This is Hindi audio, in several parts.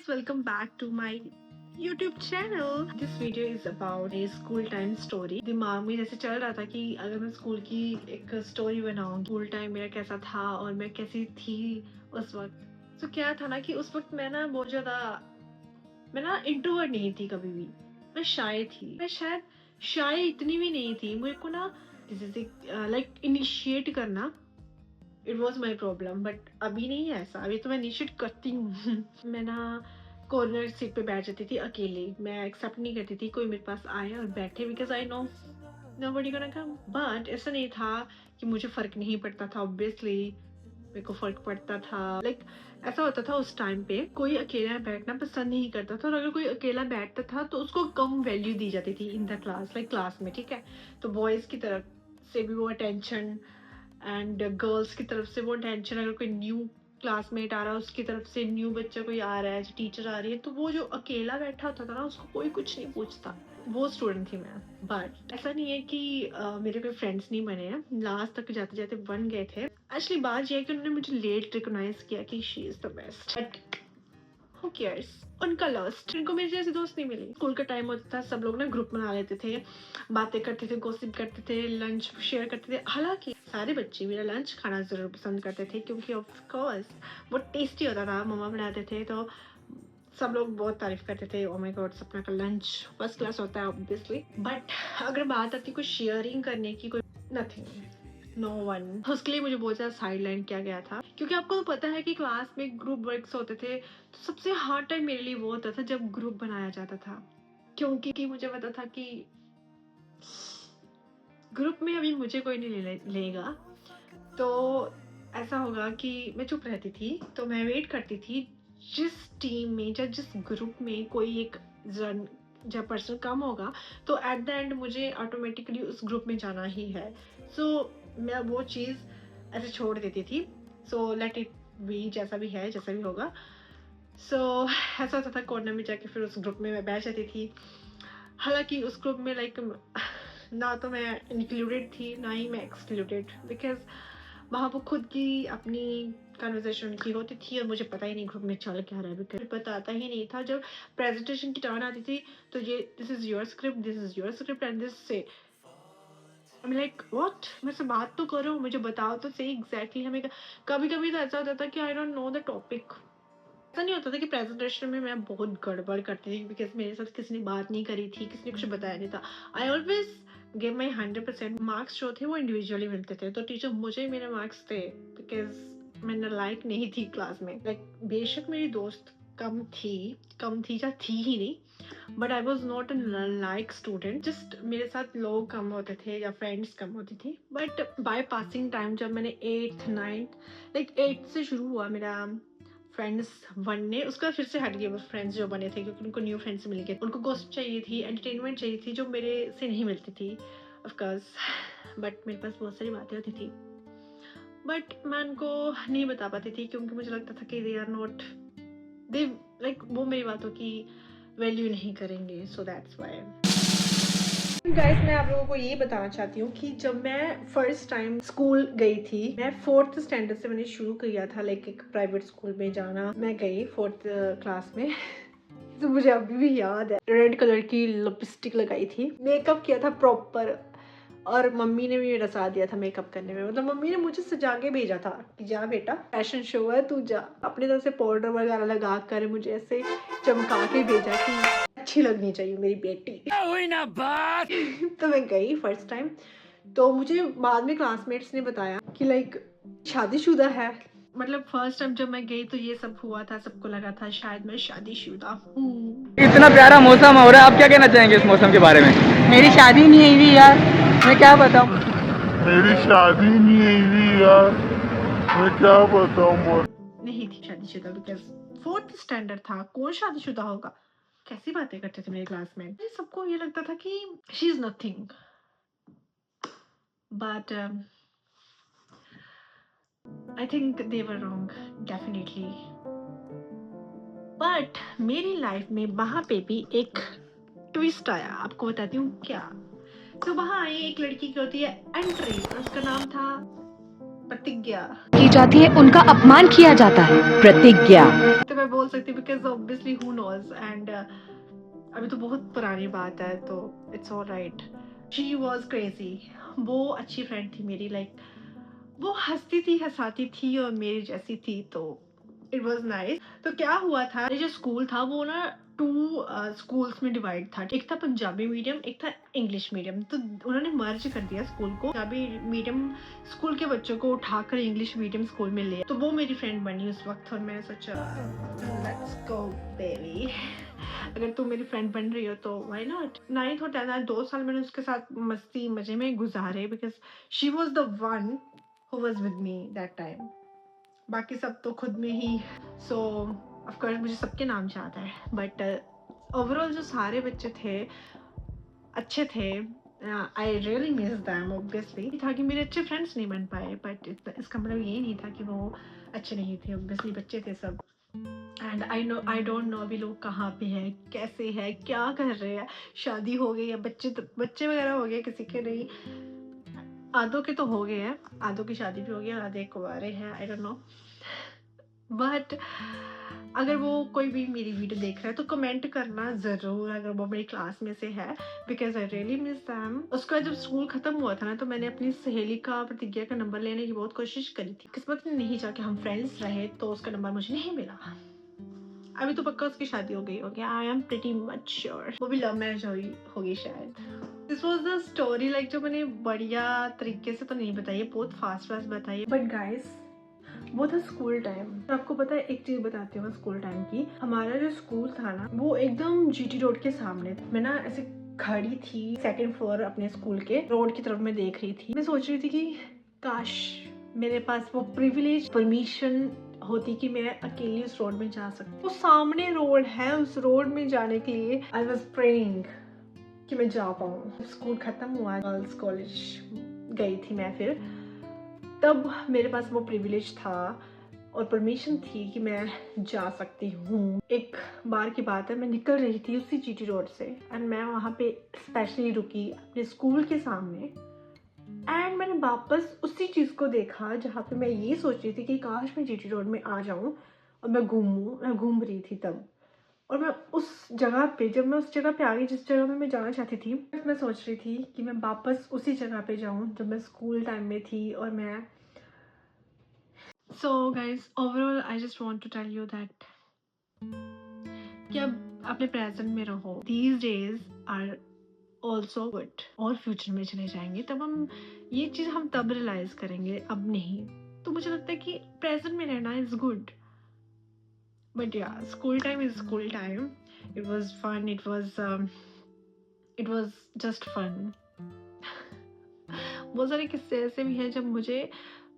guys, welcome back to my YouTube channel. This video is about a school time story. दिमाग में जैसे चल रहा था कि अगर मैं स्कूल की एक स्टोरी बनाऊंगी, स्कूल टाइम मेरा कैसा था और मैं कैसी थी उस वक्त। तो क्या था ना कि उस वक्त मैं ना बहुत ज्यादा इंट्रोवर्ट नहीं थी कभी भी। मैं शाय थी। मैं शायद शाय इतनी भी नहीं थी। मेरे को ना जैसे लाइक इनिशिएट करना it was my problem, but अभी नहीं है ऐसा। अभी तो मैं इनिशिएट करती हूँ। मैं ना कॉर्नर सीट पे बैठ जाती थी अकेले। मैं एक्सेप्ट नहीं करती थी कोई मेरे पास आए और बैठे, because I no nobody gonna come. But ऐसा नहीं था कि मुझे फर्क नहीं पड़ता था। ऑब्वियसली मेरे को फर्क पड़ता था। ऐसा होता था उस टाइम पे कोई अकेला बैठना पसंद नहीं करता था, और अगर कोई अकेला बैठता था तो उसको कम वैल्यू दी जाती थी इन द क्लास, क्लास में। ठीक है, तो बॉयज की तरफ से भी वो अटेंशन एंड गर्ल्स की तरफ से वो टेंशन। अगर कोई न्यू क्लासमेट आ रहा है, उसकी तरफ से न्यू बच्चा कोई आ रहा है, टीचर आ रही है, तो वो जो अकेला बैठा होता था ना, उसको कोई कुछ नहीं पूछता। वो स्टूडेंट थी मैं। बट ऐसा नहीं है कि मेरे कोई फ्रेंड्स नहीं बने हैं। लास्ट तक जाते जाते बन गए थे। एक्चुअली बात यह है कि उन्होंने मुझे लेट रिकॉग्नाइज किया कि she is the best, but who cares? उनका लॉस्ट। उनको मेरे जैसे दोस्त नहीं मिली। स्कूल का टाइम होता था, सब लोग ना ग्रुप बना लेते थे, बातें करते थे, गॉसिप करते थे, लंच शेयर करते थे। हालांकि सारे बच्चे मेरा लंच खाना जरूर पसंद करते थे, क्योंकि ऑफ कोर्स बहुत टेस्टी होता था। मम्मा बनाते थे तो सब लोग बहुत तारीफ करते थे। ओ माय गॉड, सपना का लंच फर्स्ट क्लास होता है ऑब्वियसली। बट अगर बात आती कोई शेयरिंग करने की, कोई नथिंग, नो वन। उसके लिए मुझे बहुत ज्यादा साइड लाइन किया गया था, क्योंकि आपको तो पता है कि क्लास में ग्रुप वर्क्स होते थे। तो सबसे हार्ड टाइम मेरे लिए वो होता था जब ग्रुप बनाया जाता था, क्योंकि मुझे पता था कि ग्रुप में अभी मुझे कोई नहीं लेगा। तो ऐसा होगा कि मैं चुप रहती थी। तो मैं वेट करती थी जिस टीम में या जिस ग्रुप में कोई एक जब पर्सन कम होगा, तो एट द एंड मुझे ऑटोमेटिकली उस ग्रुप में जाना ही है। सो मैं वो चीज़ ऐसे छोड़ देती थी। सो लेट इट बी, जैसा भी है, जैसा भी होगा। सो ऐसा होता था, कॉर्नर में जाके फिर उस ग्रुप में मैं बैठ जाती थी। हालांकि उस ग्रुप में ना तो मैं इंक्लूडेड थी, ना ही मैं एक्सक्लूडेड, बिकॉज वहाँ पर खुद की अपनी कन्वर्सेशन की होती थी और मुझे पता ही नहीं ग्रुप में चल क्या रहा है, बिकॉज पता आता ही नहीं था। जब प्रेजेंटेशन की टर्न आती थी तो ये this is your script, this is your script and this से आई एम लाइक व्हाट, मेरे से बात तो करो, मुझे बताओ तो सही एग्जैक्टली। हमें कभी कभी तो ऐसा होता था कि I don't know the topic. ऐसा नहीं होता था कि प्रेजेंटेशन में मैं बहुत गड़बड़ करती थी बिकॉज मेरे साथ किसी ने बात नहीं करी थी, किसी ने कुछ बताया नहीं था। I always give my 100%। Marks जो थे वो इंडिविजुअली मिलते थे, तो टीचर मुझे मेरे मार्क्स थे बिकॉज मैं नालायक नहीं थी क्लास में। बेशक मेरी दोस्त कम थी या थी ही नहीं, but I was not a like student. Just मेरे साथ लोग कम होते थे या फ्रेंड्स कम होती थी। बट बाय पासिंग टाइम, जब मैंने 8th 9th 8th से शुरू हुआ मेरा फ्रेंड्स बनने, उसका फिर से हट गए वो फ्रेंड्स जो बने थे, क्योंकि उनको न्यू फ्रेंड्स मिल गए। उनको गॉसिप चाहिए थी, एंटरटेनमेंट चाहिए थी, जो मेरे से नहीं मिलती थी ऑफ कोर्स। बट मेरे पास बहुत सारी बातें होती थी, बट मैं उनको नहीं बता पाती थी, क्योंकि मुझे लगता था कि दे आर नॉट, दे वो मेरी बातों की वैल्यू नहीं करेंगे। सो दैट्स व्हाई गाइस, मैं आप लोगों को ये बताना चाहती हूँ कि जब मैं फर्स्ट टाइम स्कूल गई थी, मैं 4th स्टैंडर्ड से मैंने शुरू किया था एक प्राइवेट स्कूल में जाना। मैं गई 4th क्लास में। तो मुझे अभी भी याद है, रेड कलर की लिपस्टिक लगाई थी, मेकअप किया था प्रॉपर, और मम्मी ने भी मेरा साथ दिया था मेकअप करने में। मतलब मम्मी ने मुझे सजा के भेजा था कि जा बेटा, फैशन शो है, तू जा। अपनी तरफ से पाउडर वगैरह लगा कर मुझे ऐसे चमका के भेजा कि अच्छी लगनी चाहिए मेरी बेटी। हुई ना बात। तो मैं गई फर्स्ट टाइम, तो मुझे बाद में क्लासमेट्स ने बताया कि शादीशुदा है। मतलब फर्स्ट टाइम जब मैं गई तो ये सब हुआ था, सबको लगा था शायद मैं शादीशुदा हूँ। इतना प्यारा मौसम हो रहा है, आप क्या कहना चाहेंगे इस मौसम के बारे में? मेरी शादी नहीं हुई यार, मैं क्या बताऊँ। मेरी शादी नहीं हुई यार, मैं क्या बताऊँ। नहीं थी शादीशुदा, बिकॉज 4th स्टैंडर्ड था, कौन शादीशुदा होगा। कैसी बातें करते थे मेरे क्लास में। सबको ये लगता था कि she is nothing, but I think they were wrong definitely. But मेरी लाइफ में वहां पे भी एक ट्विस्ट आया, आपको बताती हूँ क्या। तो वहां आई एक लड़की की होती है एंट्री, और उसका नाम था प्रतिज्ञा की जाती है, उनका अपमान किया जाता है। प्रतिज्ञा। तो मैं बोल सकती हूँ because obviously who knows and अभी तो बहुत पुरानी बात है तो it's all right. She was crazy. वो अच्छी फ्रेंड थी मेरी, लाइक वो हंसती थी हंसाती थी और मेरी जैसी थी, तो इट वॉज नाइस। तो क्या हुआ था, ये जो स्कूल था वो ना 2 स्कूल्स में डिवाइड था। एक था पंजाबी मीडियम, एक था इंग्लिश मीडियम। तो उन्होंने मर्ज कर दिया स्कूल को। पंजाबी मीडियम स्कूल के बच्चों को उठाकर इंग्लिश मीडियम स्कूल में ले, तो वो मेरी फ्रेंड बनी उस वक्त। और मैंने सोचा लेट्स गो बेबी, अगर तू मेरी फ्रेंड बन रही हो तो व्हाई नॉट। 9th और 10th 2 साल मैंने उसके साथ मस्ती मजे में गुजारे because she was the one who was with me that time. बाकी सब तो खुद में ही। सो ऑफ कोर्स मुझे सबके नाम याद है, बट ओवरऑल जो सारे बच्चे थे अच्छे थे। I really miss them. Obviously था कि मेरे अच्छे फ्रेंड्स नहीं बन पाए, बट इसका मतलब ये नहीं था कि वो अच्छे नहीं थे। ऑब्वियसली बच्चे थे सब। एंड आई डोंट नो अभी लोग कहाँ पे हैं, कैसे हैं, क्या कर रहे हैं, शादी हो गई या बच्चे वगैरह हो गए, किसी के नहीं। आधों के तो हो गए हैं, आधों की शादी भी हो गई है, आधे कुंवारे हैं, आई डोंट नो। बट अगर वो कोई भी मेरी वीडियो देख रहा है तो कमेंट करना ज़रूर अगर वो मेरी क्लास में से है, because I really miss them. उसके बाद जब स्कूल ख़त्म हुआ था ना, तो मैंने अपनी सहेली का प्रतिज्ञा का नंबर लेने की बहुत कोशिश करी थी। किस्मत ने नहीं चाहा कि हम फ्रेंड्स रहे, तो उसका नंबर मुझे नहीं मिला। अभी तो पक्का उसकी शादी हो गई होगी, I am pretty much sure. वो भी लव मैरिज होगी शायद। This was the story, like जो मैंने बढ़िया तरीके से तो नहीं बताई है, बहुत फास्ट बताई, बट गाइस वो था स्कूल टाइम। आपको पता है, एक चीज बताती हूँ स्कूल टाइम की। हमारा जो स्कूल था ना, वो एकदम जीटी रोड के सामने था। मैं ना ऐसे खड़ी थी 2nd फ्लोर अपने स्कूल के, रोड की तरफ मैं देख रही थी। मैं सोच रही थी कि काश मेरे पास वो प्रिविलेज परमिशन होती कि मैं अकेली उस रोड में जा सकती। वो सामने रोड है, उस रोड में जाने के लिए आई वॉज प्रेइंग कि मैं जा पाऊँ। स्कूल खत्म हुआ, गर्ल्स कॉलेज गई थी मैं, फिर तब मेरे पास वो प्रिविलेज था और परमिशन थी कि मैं जा सकती हूँ। एक बार की बात है, मैं निकल रही थी उसी जीटी रोड से एंड मैं वहाँ पे स्पेशली रुकी अपने स्कूल के सामने एंड मैंने वापस उसी चीज़ को देखा जहाँ पे मैं ये सोच रही थी कि काश मैं जीटी रोड में आ जाऊँ और मैं घूम रही थी तब। और मैं उस जगह पे, जब मैं उस जगह पे आ गई जिस जगह में मैं जाना चाहती थी, मैं सोच रही थी कि मैं वापस उसी जगह पे जाऊँ जब मैं स्कूल टाइम में थी। और मैं so guys overall I just want to tell you that कि अब अपने प्रेजेंट में रहो। These days are also good, और फ्यूचर में चले जाएंगे तब हम ये चीज़ हम तब रियलाइज करेंगे, अब नहीं। तो मुझे लगता है कि प्रेजेंट में रहना इज गुड। बट या school time is school time. It was fun, it was just fun. बहुत सारे किस्से ऐसे भी हैं जब मुझे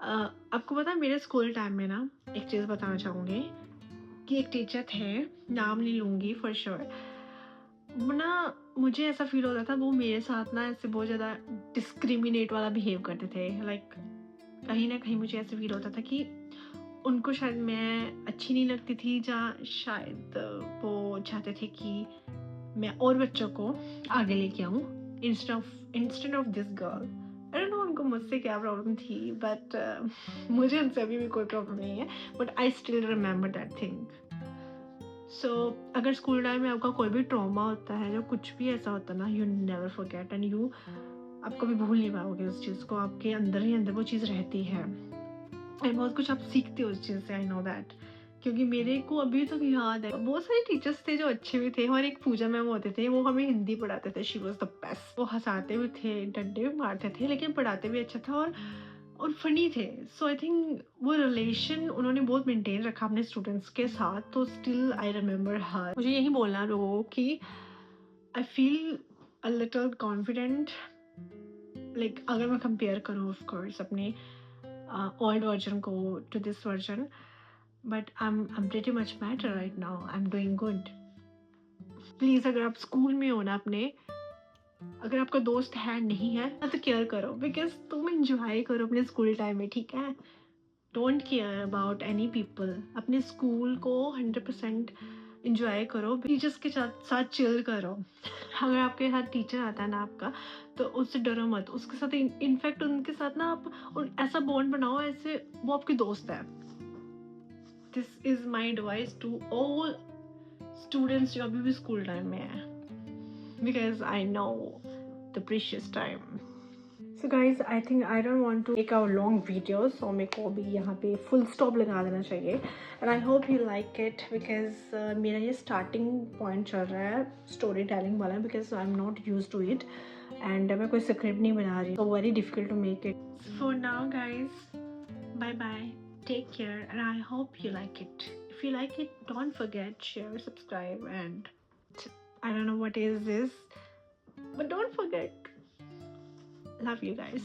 आपको पता है, मेरे स्कूल टाइम में ना एक चीज़ बताना चाहूँगी कि एक टीचर थे, नाम नहीं लूँगी फॉर श्योर। वो ना मुझे ऐसा फील होता था वो मेरे साथ ना ऐसे बहुत ज़्यादा डिस्क्रिमिनेट वाला बिहेव करते थे। लाइक कहीं ना कहीं मुझे ऐसे फील होता था कि उनको शायद मैं अच्छी नहीं लगती थी, या शायद वो चाहते थे कि मैं और बच्चों को आगे लेके आऊँ instead of this girl. I don't know उनको मुझसे क्या प्रॉब्लम थी, बट मुझे उनसे अभी भी कोई प्रॉब्लम नहीं है, but I still remember that thing. सो अगर स्कूल टाइम में आपका कोई भी ट्रॉमा होता है, जो कुछ भी ऐसा होता है ना, you never forget and you आप कभी भूल नहीं पाओगे उस चीज़ को। आपके अंदर ही अंदर वो चीज़ रहती है एंड बहुत कुछ आप सीखते हो उस चीज़ से। आई नो दैट, क्योंकि मेरे को अभी तक याद है बहुत सारे टीचर्स थे जो अच्छे भी थे। और एक पूजा मैम होते थे, वो हमें हिंदी पढ़ाते थे। She was the best. वो हंसाते भी थे, डंडे भी मारते थे, लेकिन पढ़ाते भी अच्छा था और फनी थे। सो आई थिंक वो रिलेशन उन्होंने बहुत मेंटेन रखा अपने स्टूडेंट्स के साथ। तो स्टिल आई रिमेंबर हर। मुझे यही बोलना है लोगों को कि I feel a little confident, like अगर मैं कंपेयर करूँ ऑफ कोर्स अपने ओल्ड वर्जन को to this version, but I'm pretty much better right now. I'm doing good. Please अगर आप स्कूल में हो ना अपने, अगर आपका दोस्त है नहीं है ना, तो केयर करो, बिकॉज तुम इंजॉय करो अपने स्कूल टाइम में, ठीक है। Don't care about any people. अपने स्कूल को 100% इंजॉय करो, टीचर्स के साथ चिल करो। अगर आपके साथ टीचर आता है ना आपका, तो उससे डरो मत, उसके साथ इनफैक्ट उनके साथ ना आप ऐसा बॉन्ड बनाओ ऐसे वो आपके दोस्त है। This is my advice to all students जो अभी भी स्कूल टाइम में है, because I know the precious time. So guys, I think I don't want to make hour long videos, सो मेरे को अभी यहाँ पे फुल स्टॉप लगा देना चाहिए। And I hope you like it, because मेरा ये स्टार्टिंग पॉइंट चल रहा है स्टोरी टेलिंग वाला, because I am not use to it and मैं कोई स्क्रिप्ट नहीं बना रही, so very difficult to make it. For now guys, bye bye, take care, and I hope you like it. If you like it, don't forget, share, subscribe, and I don't know what is this, but don't forget. Love you guys.